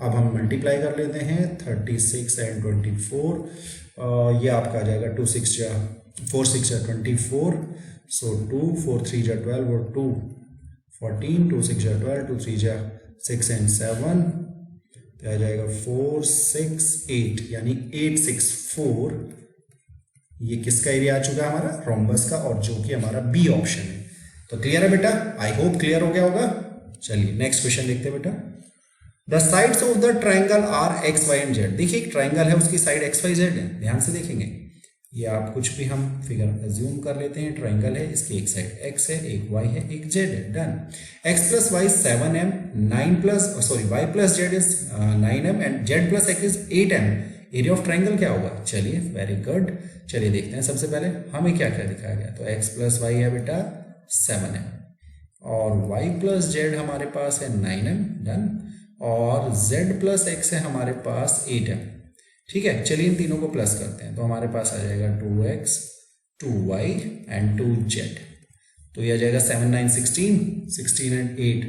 अब हम मल्टीप्लाई कर लेते हैं 36 एंड 24, ये आपका आ जाएगा 2 6 जा 4 6 जा 24, सो 2 4 3 जा 12 और 2 14, 2 6 जा 12, 2 3 जा 6 एंड 7, तो आ जाएगा 4 6 8 यानी 864। ये किसका एरिया आ चुका है हमारा रोम्बस का, और जो कि हमारा B ऑप्शन है। तो क्लियर है बेटा, आई होप क्लियर हो गया होगा। चलिए नेक्स्ट क्वेश्चन देखते हैं बेटा। The sides of the triangle are X Y and Z। देखिए एक ट्राइंगल है, उसकी साइड X Y Z है, ध्यान से देखेंगे। ये आप कुछ भी हम फिगर अज्यूम कर लेते हैं, ट्राइंगल है, इसकी एक साइड X है, एक Y है, एक Z है, done. X + Y 7M, Y + Z is 9M and Z + X is 8M। Area of triangle क्या होगा, चलिए वेरी गुड। चलिए देखते हैं, सबसे पहले हमें क्या क्या दिखाया गया। तो X + Y है बेटा 7M और Y + Z हमारे पास है 9M, डन। और Z + X है हमारे पास 8M, ठीक है। चलिए इन तीनों को प्लस करते हैं, तो हमारे पास आ जाएगा 2X 2Y एंड 2Z। तो ये आ जाएगा 7 9 16, 16 एंड 8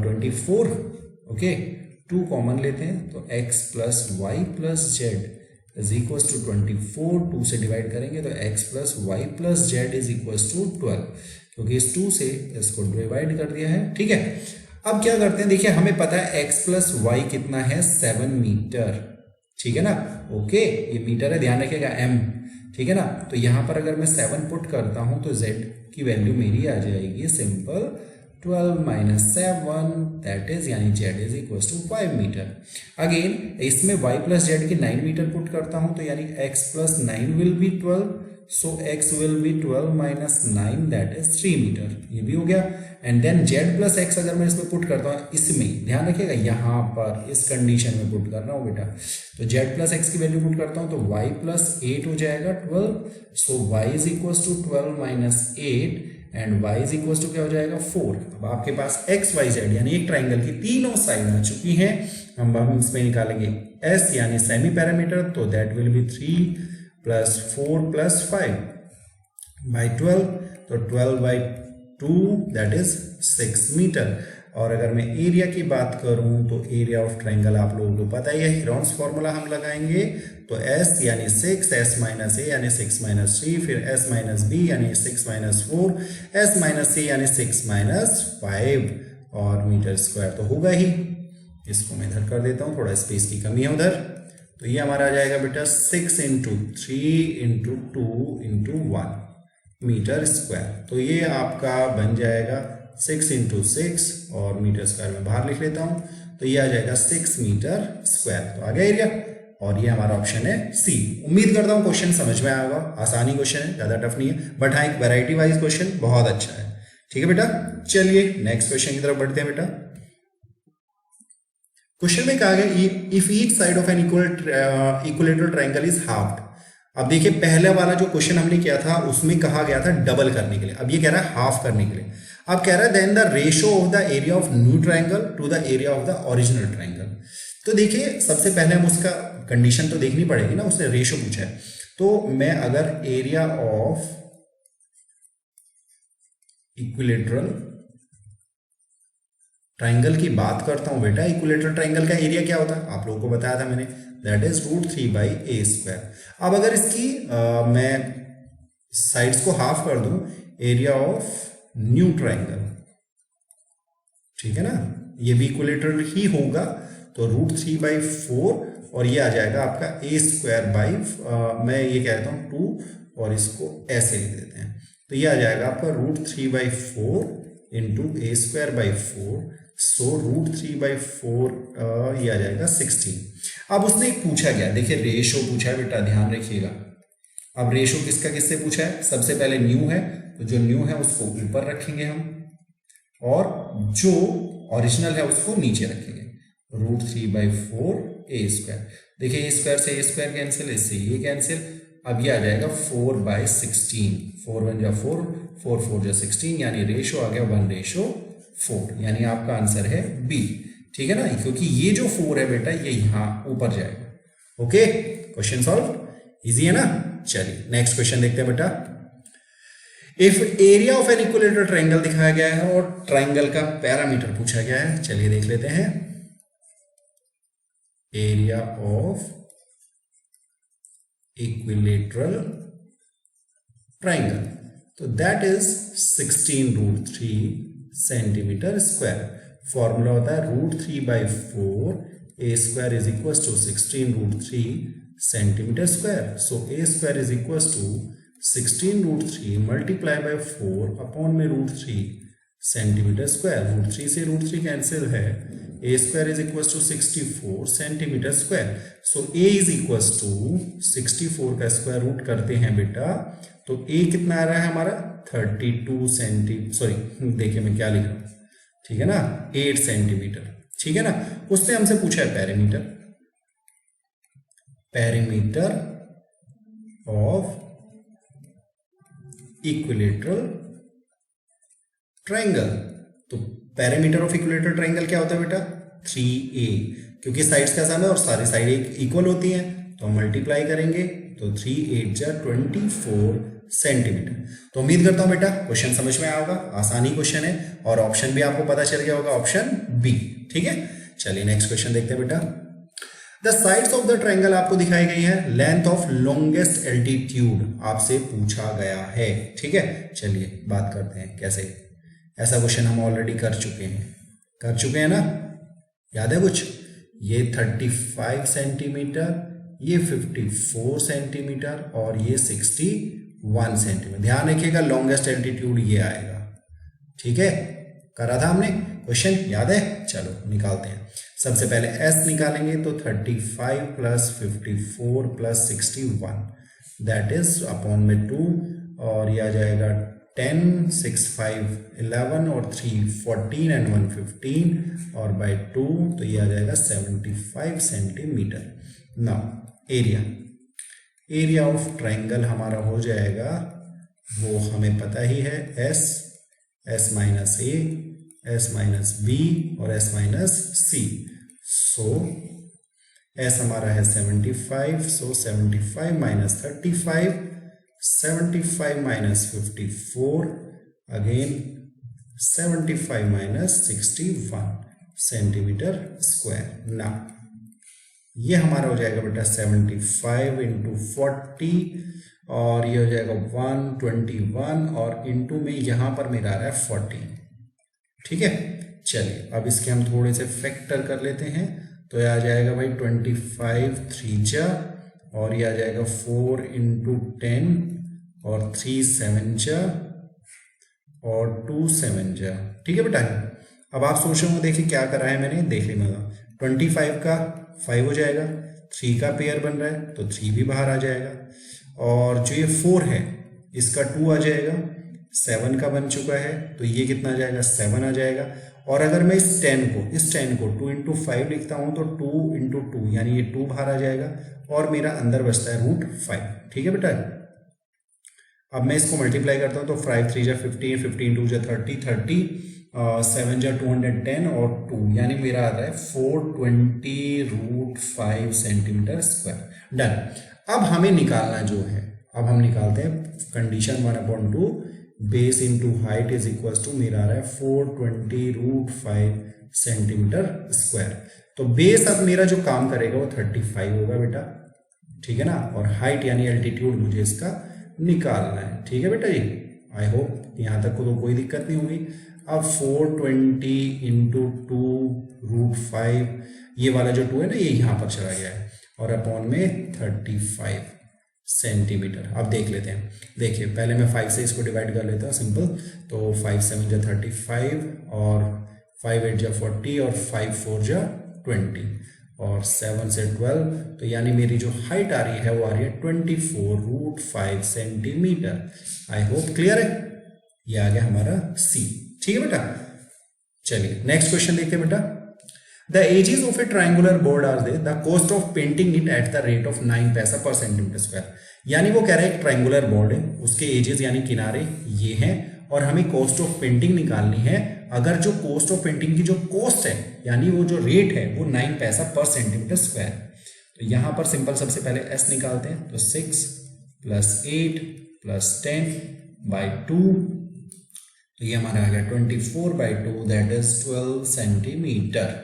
24, ओके। 2 कॉमन लेते हैं, तो X + Y + Z is equal to 24, 2 से डिवाइड करेंगे तो X + Y + Z is equal to 12, क्योंकि इस 2 से इसको डिवाइड कर दिया है, ठीक है। अब क्या करते हैं, देखिए हमें पता है X + Y कितना है 7 मीटर, ठीक है ना, ओके। ये मीटर है, ध्यान रखिएगा M, ठीक है ना। तो यहां पर अगर मैं 7 पुट करता हूं तो Z की वैल्यू मेरी आ जाएगी सिंपल 12 - 7 दैट इज यानी Z is equal to 5 metre. Again इसमें Y + Z की 9 मीटर पुट करता हूं तो यानी X + 9 will be 12, so X will be 12 - 9 that is 3 metre, ये भी हो गया। एंड देन Z + X अगर मैं इसमें पुट करता हूँ, इसमें ध्यान रखिएगा यहाँ पर इस कंडीशन में पुट कर रहा हूँ बेटा, तो Z + X की वैल्यू पुट करता हूँ तो Y + 8 हो जाएगा 12, so Y is equal to 12 - 8 and Y is equal to क्या हो जाएगा 4। अब आपके पास X Y Z यानी एक ट्राइंगल की तीनों साइड आ चुकी हैं। हम इसमें निकालेंगे S यानी सेमी पैरामीटर, तो दैट विल बी 3 + 4 + 5 by 12, तो 12/2 दैट इज 6 मीटर। और अगर मैं एरिया की बात करूं तो एरिया ऑफ ट्राइंगल आप लोगों को पता ही है, हेरोन्स फॉर्मूला हम लगाएंगे तो s यानी 6, s माइनस a यानी 6 माइनस 3, फिर s माइनस b यानी 6 माइनस 4, s माइनस c यानी 6 माइनस 5 और मीटर स्क्वायर तो होगा ही। इसको मैं इधर कर देता हूं, थोड़ा स्पेस की कमी है उधर। तो ये हमारा आ जाएगा बेटा 6 into 3 into 2 into 1 metre square. तो ये आपका बन जाएगा 6 इंटू 6 और मीटर स्क्वायर में बाहर लिख लेता हूं, तो ये आ जाएगा 6 मीटर स्क्वायर। तो आ गया एरिया, और ये हमारा ऑप्शन है सी। उम्मीद करता हूं क्वेश्चन समझ में आएगा, आसानी क्वेश्चन है, ज्यादा टफ नहीं है, बट हाँ एक वैरायटी वाइज क्वेश्चन बहुत अच्छा है। ठीक है बेटा, चलिए नेक्स्ट क्वेश्चन की तरफ बढ़ते हैं बेटा। क्वेश्चन में कहा गया if each side of an equilateral triangle is halved. अब देखिए पहले वाला जो क्वेश्चन हमने किया था उसमें कहा गया था डबल करने के लिए, अब ये कह रहा है हाफ करने के लिए। अब कह रहा है then the ratio of the area of new triangle to the area of the original triangle. तो देखिए सबसे पहले हम उसका कंडीशन तो देखनी पड़ेगी ना, उसने रेशियो पूछा है। तो मैं अगर एरिया ऑफ इक्विलेटरल ट्राइंगल की बात करता हूं बेटा, इक्विलेटरल ट्राइंगल का एरिया क्या होता है आप लोगों को बताया था मैंने, दैट इज √3/a²। अब अगर इसकी मैं साइड्स को हाफ कर दूं, एरिया ऑफ न्यू ट्राइंगल, ठीक है ना, ये भी इक्विलेटरल ही होगा, तो √3/4 और ये आ जाएगा आपका a², मैं ये कहता हूं 2 और इसको ऐसे लिख देते हैं, तो ये आ जाएगा आपका √3/4 इंटू a²/4, सो √3/4 ये आ जाएगा 16। अब उसने एक पूछा गया, देखिए रेशो पूछा है बेटा, ध्यान रखिएगा। अब रेशो किसका किससे पूछा है, सबसे पहले न्यू है, तो जो न्यू है उसको ऊपर रखेंगे हम, और जो ओरिजिनल है उसको नीचे रखेंगे, √3/4 a²। देखिए a² से a² कैंसिल, इससे ये कैंसिल, अब ये आ जाएगा 4/16, 4 1 जा 4, 4 4 जा 16, यानी रेशो आ गया 1/4, यानी आपका आंसर है बी। ठीक है ना, क्योंकि ये जो 4 है बेटा ये यहां ऊपर जाएगा। ओके, क्वेश्चन सॉल्व, इजी है ना। चलिए नेक्स्ट क्वेश्चन देखते हैं बेटा। If area of an equilateral triangle दिखाया गया है और ट्रायंगल का पैरामीटर पूछा गया है, चलिए देख लेते हैं। एरिया ऑफ इक्विलेटरल ट्रायंगल, तो that is 16√3 centimetre square. Formula होता है √3/4 a² is equal to 16√3 centimetre square. So a² is equal to 16√3 multiply by 4 upon में √3 सेंटीमीटर स्क्वायर। √3 से √3 कैंसिल है, a² is equal to 64 centimetre square. So a is equal to 64 का square root करते हैं बेटा, तो a कितना आ रहा है हमारा 32 सॉरी देखिए मैं क्या लिख रहा हूं, ठीक है ना, 8 सेंटीमीटर। ठीक है ना, उसने हमसे पूछा है parameter, parameter of equilateral triangle. तो पैरामीटर ऑफ इक्विलेटरल ट्रायंगल क्या होता है बेटा 3a, क्योंकि साइड्स का सम है और सारी साइड इक्वल होती हैं, तो हम मल्टीप्लाई करेंगे, तो 3 8 जा 24 सेंटीमीटर। तो उम्मीद करता हूं बेटा क्वेश्चन समझ में आएगा, आसानी क्वेश्चन है, और ऑप्शन भी आपको पता चल गया होगा, ऑप्शन बी। ठीक है, चलिए नेक्स्ट क्वेश्चन देखते हैं बेटा। The sides of the triangle आपको दिखाई गई है, लेंथ ऑफ लॉन्गेस्ट एल्टीट्यूड आपसे पूछा गया है। ठीक है, चलिए बात करते हैं कैसे। ऐसा क्वेश्चन हम ऑलरेडी कर चुके हैं ना, याद है कुछ, ये 35 सेंटीमीटर, ये 54 सेंटीमीटर और ये 61 सेंटीमीटर। ध्यान रखिएगा लॉन्गेस्ट एल्टीट्यूड ये आएगा। ठीक है, करा था हमने क्वेश्चन, याद है। चलो निकालते हैं, सबसे पहले s निकालेंगे, तो 35 plus 54 plus 61 that is upon में 2, और ये आ जाएगा 10 6 5 11 और 3 14 एंड 1 15 और बाय 2, तो ये आ जाएगा 75 centimetre. Now area of triangle हमारा हो जाएगा, वो हमें पता ही है, s minus a, s minus b और s माइनस c। सो s हमारा है 75, सो 75 minus 35, 75 minus 54 again 75 minus 61 centimetre square. ना ये हमारा हो जाएगा बेटा 75 इंटू 40 और ये हो जाएगा 121 और इंटू में यहां पर मेरा आ रहा है 40। ठीक है, चलिए अब इसके हम थोड़े से फैक्टर कर लेते हैं। तो ये आ जाएगा भाई 25 3 जा और ये आ जाएगा 4 इंटू 10 और 3 7 जा और 2 7 जा। ठीक है बेटा, अब आप सोच रहे हो देखिए क्या करा है मैंने, देख लीजिएगा 25 का 5 हो जाएगा, 3 का पेयर बन रहा है तो 3 भी बाहर आ जाएगा और जो ये 4 है इसका 2 आ जाएगा, 7 का बन चुका है तो ये कितना आ जाएगा 7 आ जाएगा। और अगर मैं इस 10 को 2 इंटू 5 लिखता हूं तो 2 इंटू 2 यानी ये 2 बाहर आ जाएगा और मेरा अंदर बचता है √5। ठीक है बेटा, अब मैं इसको मल्टीप्लाई करता हूं तो 5 3 जा 15, 15 2 जा 30, 30 7 जा 210 और 2 यानी मेरा आ रहा है 420 √5 सेंटीमीटर स्क्वायर। डन। अब हमें निकालना जो है, अब हम निकालते हैं condition 1/2 base into height is equal to मेरा आ रहा है 420 √5 सेंटीमीटर स्क्वायर। तो बेस अब मेरा जो काम करेगा वो 35 होगा बेटा, ठीक है ना, और हाइट यानी एल्टीट्यूड मुझे इसका निकालना है। ठीक है बेटा जी, आई होप यहां तक को तो कोई दिक्कत नहीं होगी। अब 420 इंटू 2 √5 ये वाला जो 2 है ना ये यहां पर चला गया है और अपॉन में 35 सेंटीमीटर। अब देख लेते हैं, देखिए पहले मैं 5 से इसको डिवाइड कर लेता हूँ सिंपल। तो 5 7 जा 35 और 5 8 जा 40 और 5 4 जा 20 और 7 से 12 तो यानी मेरी जो हाइट आ रही है वो आ रही है 24 √5 सेंटीमीटर। आई होप क्लियर है, ये आ गया हमारा सी। ठीक है बेटा, चलिए नेक्स्ट क्वेश्चन देखते हैं बेटा। The edges of a triangular board are they? The cost of painting it at the rate of 9 पैसा पर सेंटीमीटर स्क्वायर। यानी वो कह रहा है एक ट्रायंगुलर बोर्ड है, उसके एजेस यानी किनारे ये हैं और हमें कॉस्ट ऑफ पेंटिंग निकालनी है। अगर जो कॉस्ट ऑफ पेंटिंग की जो कॉस्ट है यानी वो जो रेट है वो 9 पैसा पर सेंटीमीटर स्क्वायर। तो यहां पर सिंपल सबसे पहले एस निकालते हैं। तो 6 + 8 + 10/2 तो ये हमारा आ गया 24/2 दैट इज 12 सेंटीमीटर।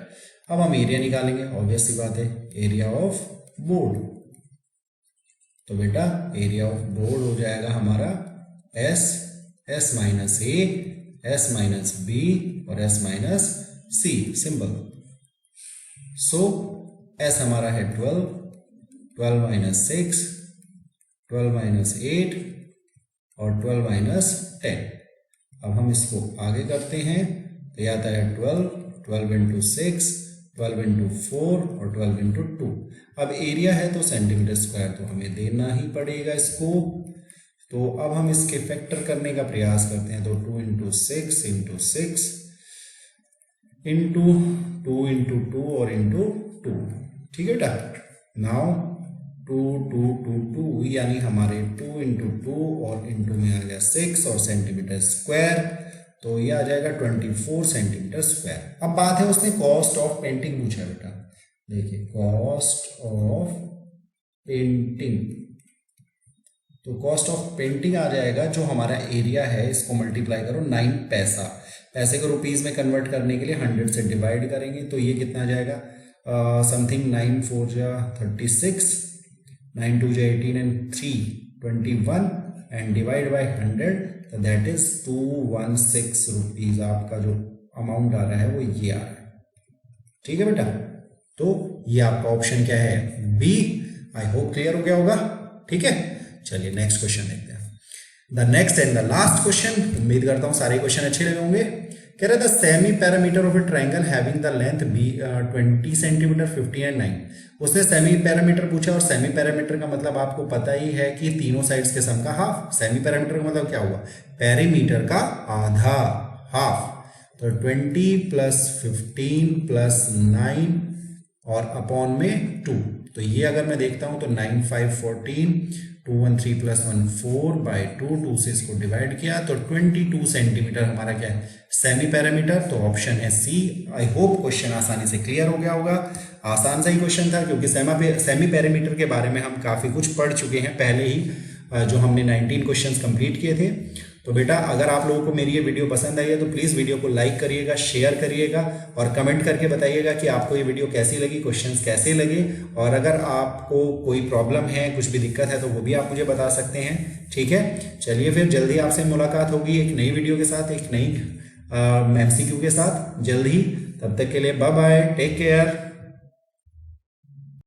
अब हम एरिया निकालेंगे, ऑब्वियस सी बात है, एरिया ऑफ बोर्ड। तो बेटा एरिया ऑफ बोर्ड हो जाएगा हमारा S minus A, S minus B और S माइनस C, सिंपल। सो S हमारा है 12, 12 माइनस 6, 12 माइनस 8 और 12 माइनस 10। अब हम इसको आगे करते हैं तो ये आता है 12, 12 इंटू 6, 12 इंटू 4 और 12 इंटू 2। अब एरिया है तो सेंटीमीटर स्क्वायर तो हमें देना ही पड़ेगा इसको। तो अब हम इसके फैक्टर करने का प्रयास करते हैं। तो 2 इंटू 6 इंटू 6 इंटू 2 इंटू 2 और इंटू 2। ठीक है बेटा, नाउ 2 2 2 2 यानी हमारे 2 इंटू 2 और इंटू में आ गया 6 और सेंटीमीटर स्क्वायर तो ये आ जाएगा 24 सेंटीमीटर स्क्वायर। अब बात है उसने कॉस्ट ऑफ पेंटिंग पूछा बेटा। देखिए कॉस्ट ऑफ पेंटिंग, तो कॉस्ट ऑफ पेंटिंग आ जाएगा जो हमारा एरिया है इसको मल्टीप्लाई करो 9 पैसा, पैसे को रुपीज में कन्वर्ट करने के लिए 100 से डिवाइड करेंगे तो ये कितना आ जाएगा समथिंग 9 4 जा 36, 9 2 जा 18 एंड 3 21 एंड डिवाइड बाय 100 तो दैट इज 216 रुपीज। आपका जो अमाउंट आ रहा है वो ये आ रहा है। ठीक है बेटा, तो ये आपका ऑप्शन क्या है, बी। आई होप क्लियर हो गया होगा। ठीक है, चलिए नेक्स्ट क्वेश्चन देखते हैं। The next and the last question, उम्मीद करता हूं सारे क्वेश्चन अच्छे लगे होंगे। कह रहे the semi parameter of a triangle having the length be 20 centimetre 50 and 9। उसने सेमी पैरामीटर पूछा और सेमी पैरामीटर का मतलब आपको पता ही है कि तीनों साइड्स के सम का हाफ। सेमी पैरामीटर का मतलब क्या हुआ, पेरीमीटर का आधा, हाफ। तो 20 + 15 + 9 और अपॉन में 2। तो ये अगर मैं देखता हूं तो 9 5 14, 2 1 3 + 1 4/2, 2 से इसको डिवाइड किया तो 22 सेंटीमीटर हमारा क्या है, सेमी पैरामीटर। तो ऑप्शन है सी। आई होप क्वेश्चन आसानी से क्लियर हो गया होगा। आसान सा ही क्वेश्चन था क्योंकि सेमी पैरामीटर के बारे में हम काफी कुछ पढ़ चुके हैं पहले ही। जो हमने 19 क्वेश्चंस कंप्लीट किए थे। तो बेटा अगर आप लोगों को मेरी ये वीडियो पसंद आई है तो प्लीज़ वीडियो को लाइक करिएगा, शेयर करिएगा और कमेंट करके बताइएगा कि आपको ये वीडियो कैसी लगी, क्वेश्चंस कैसे लगे। और अगर आपको कोई प्रॉब्लम है, कुछ भी दिक्कत है तो वो भी आप मुझे बता सकते हैं। ठीक है, चलिए फिर जल्दी आपसे मुलाकात होगी एक नई वीडियो के साथ, एक नई MCQ के साथ जल्द ही। तब तक के लिए बाय बाय, टेक केयर।